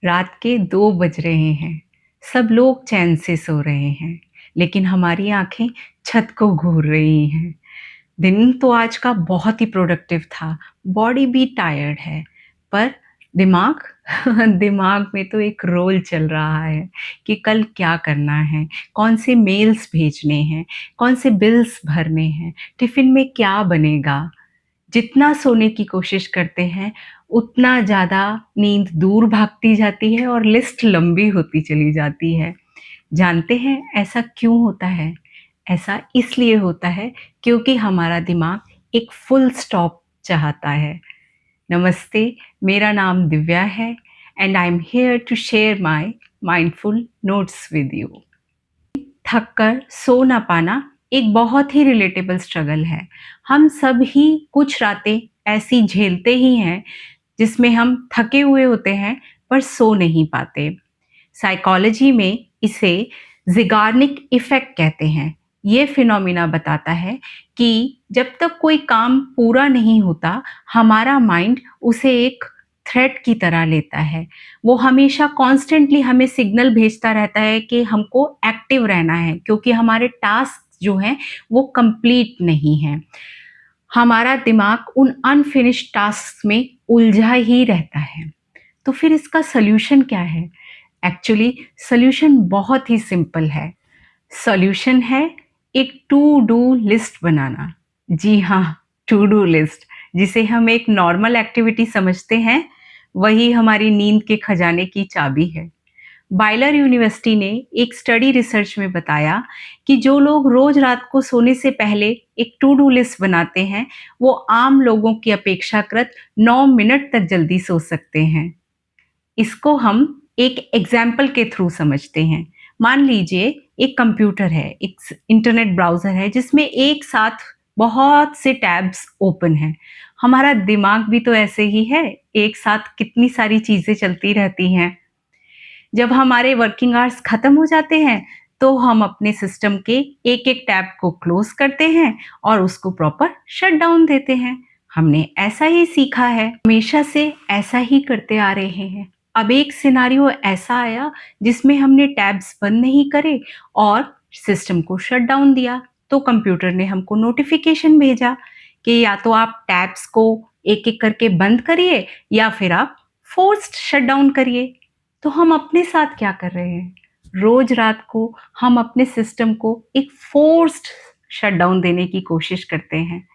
रात के 2 बज रहे हैं। सब लोग चैन से सो रहे हैं, लेकिन हमारी आँखें छत को घूर रही हैं। दिन तो आज का बहुत ही प्रोडक्टिव था, बॉडी भी टायर्ड है, पर दिमाग दिमाग में तो एक रोल चल रहा है कि कल क्या करना है, कौन से मेल्स भेजने हैं, कौन से बिल्स भरने हैं, टिफ़िन में क्या बनेगा। जितना सोने की कोशिश करते हैं, उतना ज़्यादा नींद दूर भागती जाती है और लिस्ट लंबी होती चली जाती है। जानते हैं ऐसा क्यों होता है? ऐसा इसलिए होता है क्योंकि हमारा दिमाग एक फुल स्टॉप चाहता है। नमस्ते, मेरा नाम दिव्या है and I am here to share my mindful notes with you. थक कर सो ना पाना एक बहुत ही रिलेटेबल स्ट्रगल है। हम सब ही कुछ रातें ऐसी झेलते ही हैं जिसमें हम थके हुए होते हैं पर सो नहीं पाते। साइकोलॉजी में इसे ज़िगार्निक इफ़ेक्ट कहते हैं। ये फिनोमिना बताता है कि जब तक कोई काम पूरा नहीं होता, हमारा माइंड उसे एक थ्रेट की तरह लेता है। वो हमेशा कॉन्स्टेंटली हमें सिग्नल भेजता रहता है कि हमको एक्टिव रहना है क्योंकि हमारे टास्क जो हैं वो कंप्लीट नहीं हैं। हमारा दिमाग उन अनफिनिश्ड टास्क में उलझा ही रहता है। तो फिर इसका सॉल्यूशन क्या है? एक्चुअली सॉल्यूशन बहुत ही सिंपल है। सॉल्यूशन है एक टू डू लिस्ट बनाना। जी हाँ, टू डू लिस्ट जिसे हम एक नॉर्मल एक्टिविटी समझते हैं, वही हमारी नींद के खजाने की चाबी है। बाइलर यूनिवर्सिटी ने एक स्टडी रिसर्च में बताया कि जो लोग रोज रात को सोने से पहले एक टू डू लिस्ट बनाते हैं, वो आम लोगों की अपेक्षाकृत 9 मिनट तक जल्दी सो सकते हैं। इसको हम एक एग्जाम्पल के थ्रू समझते हैं। मान लीजिए एक कंप्यूटर है, एक इंटरनेट ब्राउज़र है जिसमें एक साथ बहुत से टैब्स ओपन हैं। हमारा दिमाग भी तो ऐसे ही है, एक साथ कितनी सारी चीज़ें चलती रहती हैं। जब हमारे वर्किंग आवर्स खत्म हो जाते हैं, तो हम अपने सिस्टम के एक-एक टैब को क्लोज़ करते हैं और उसको प्रॉपर शट डाउन देते हैं। हमने ऐसा ही सीखा है, हमेशा से ऐसा ही करते आ रहे हैं। अब एक सिनेरियो ऐसा आया जिसमें हमने टैब्स बंद नहीं करे और सिस्टम को शट डाउन दिया, तो कंप्यूटर ने हमको नोटिफ़िकेशन भेजा कि या तो आप टैब्स को एक-एक करके बंद करिए या फिर आप फ़ोर्स्ड शट डाउन करिए। तो हम अपने साथ क्या कर रहे हैं? रोज़ रात को हम अपने सिस्टम को एक फ़ोर्स्ड शटडाउन देने की कोशिश करते हैं।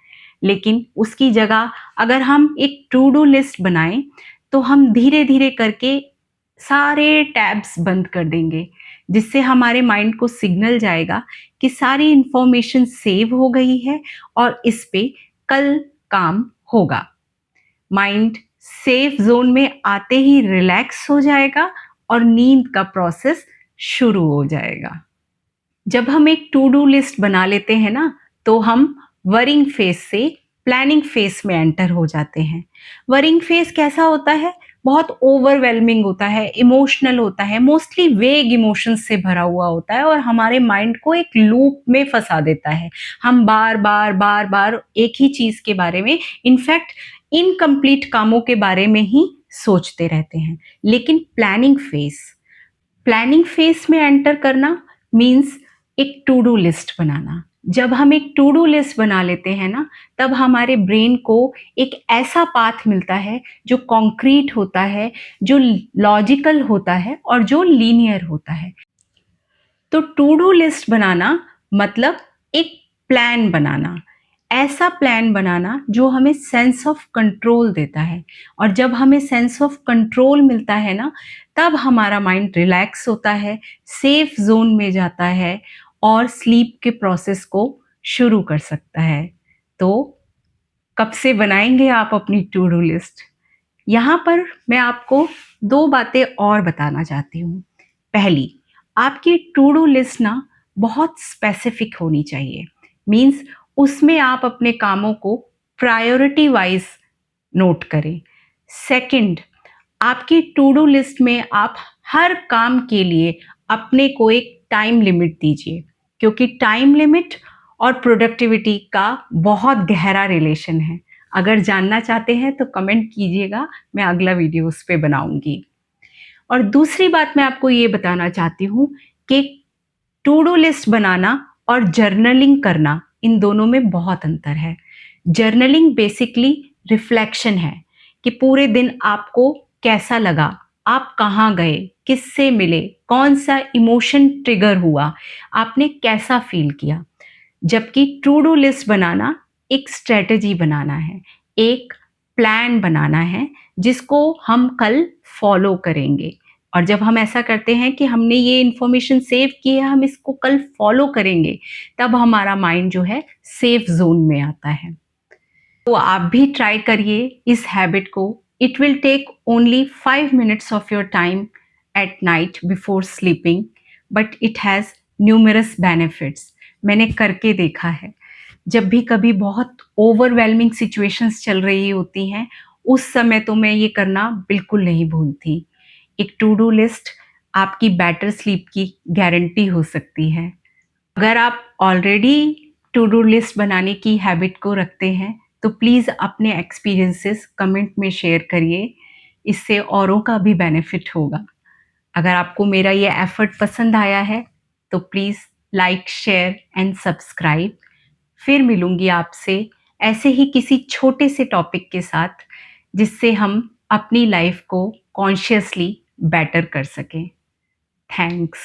लेकिन उसकी जगह अगर हम एक टू डू लिस्ट बनाएँ, तो हम धीरे-धीरे करके सारे टैब्स बंद कर देंगे, जिससे हमारे माइंड को सिग्नल जाएगा कि सारी इन्फॉर्मेशन सेव हो गई है और इस पे कल काम होगा। माइंड सेफ ज़ोन में आते ही रिलैक्स हो जाएगा और नींद का प्रोसेस शुरू हो जाएगा। जब हम एक टू डू लिस्ट बना लेते हैं ना, तो हम वरिंग फेज़ से प्लानिंग फेज़ में एंटर हो जाते हैं। वरिंग फेज़ कैसा होता है? बहुत ओवरवेलमिंग होता है, इमोशनल होता है, मोस्टली वेग इमोशंस से भरा हुआ होता है और हमारे माइंड को एक लूप में फँसा देता है। हम बार-बार, बार-बार एक ही चीज़ के बारे में इनफैक्ट इनकम्प्लीट कामों के बारे में ही सोचते रहते हैं। लेकिन प्लानिंग फेज़ में एंटर करना मीन्स एक टू डू लिस्ट बनाना। जब हम एक टू डू लिस्ट बना लेते हैं ना, तब हमारे ब्रेन को एक ऐसा पाथ मिलता है जो कॉन्क्रीट होता है, जो लॉजिकल होता है और जो लीनियर होता है। तो टू डू लिस्ट बनाना मतलब एक प्लान बनाना, ऐसा प्लान बनाना जो हमें सेंस ऑफ कंट्रोल देता है। और जब हमें सेंस ऑफ कंट्रोल मिलता है ना, तब हमारा माइंड रिलैक्स होता है, सेफ ज़ोन में जाता है और स्लीप के प्रोसेस को शुरू कर सकता है। तो कब से बनाएँगे आप अपनी टू डू लिस्ट? यहाँ पर मैं आपको 2 बातें और बताना चाहती हूँ। पहली, आपकी टू डू लिस्ट ना बहुत स्पेसिफिक होनी चाहिए। मीन्स उसमें आप अपने कामों को प्रायोरिटी वाइज़ नोट करें। सेकंड, आपकी टू डू लिस्ट में आप हर काम के लिए अपने को एक टाइम लिमिट दीजिए, क्योंकि टाइम लिमिट और प्रोडक्टिविटी का बहुत गहरा रिलेशन है। अगर जानना चाहते हैं तो कमेंट कीजिएगा, मैं अगला वीडियो उस पे बनाऊँगी। और दूसरी बात मैं आपको ये बताना चाहती हूँ कि टू डू लिस्ट बनाना और जर्नलिंग करना, इन दोनों में बहुत अंतर है। जर्नलिंग बेसिकली रिफ्लेक्शन है कि पूरे दिन आपको कैसा लगा, आप कहाँ गए, किससे मिले, कौन सा इमोशन ट्रिगर हुआ, आपने कैसा फील किया। जबकि टू डू लिस्ट बनाना एक स्ट्रेटजी बनाना है, एक प्लान बनाना है जिसको हम कल फॉलो करेंगे। और जब हम ऐसा करते हैं कि हमने ये इन्फॉर्मेशन सेव की है, हम इसको कल फॉलो करेंगे, तब हमारा माइंड जो है सेफ जोन में आता है। तो आप भी ट्राई करिए इस हैबिट को। It will take only 5 minutes of your time at night before sleeping, but it has numerous benefits. मैंने करके देखा है। जब भी कभी बहुत ओवरवेलमिंग सिचुएशंस चल रही होती हैं, उस समय तो मैं ये करना बिल्कुल नहीं भूलती। एक टू डू लिस्ट आपकी बेटर स्लीप की गारंटी हो सकती है। अगर आप ऑलरेडी टू डू लिस्ट बनाने की हैबिट को रखते हैं, तो प्लीज़ अपने एक्सपीरियंसेस कमेंट में शेयर करिए। इससे औरों का भी बेनिफिट होगा। अगर आपको मेरा ये एफर्ट पसंद आया है, तो please like, share and subscribe. फिर मिलूँगी आपसे ऐसे ही किसी छोटे से टॉपिक के साथ, जिससे हम अपनी लाइफ को कॉन्शियसली बेटर कर सकें। थैंक्स।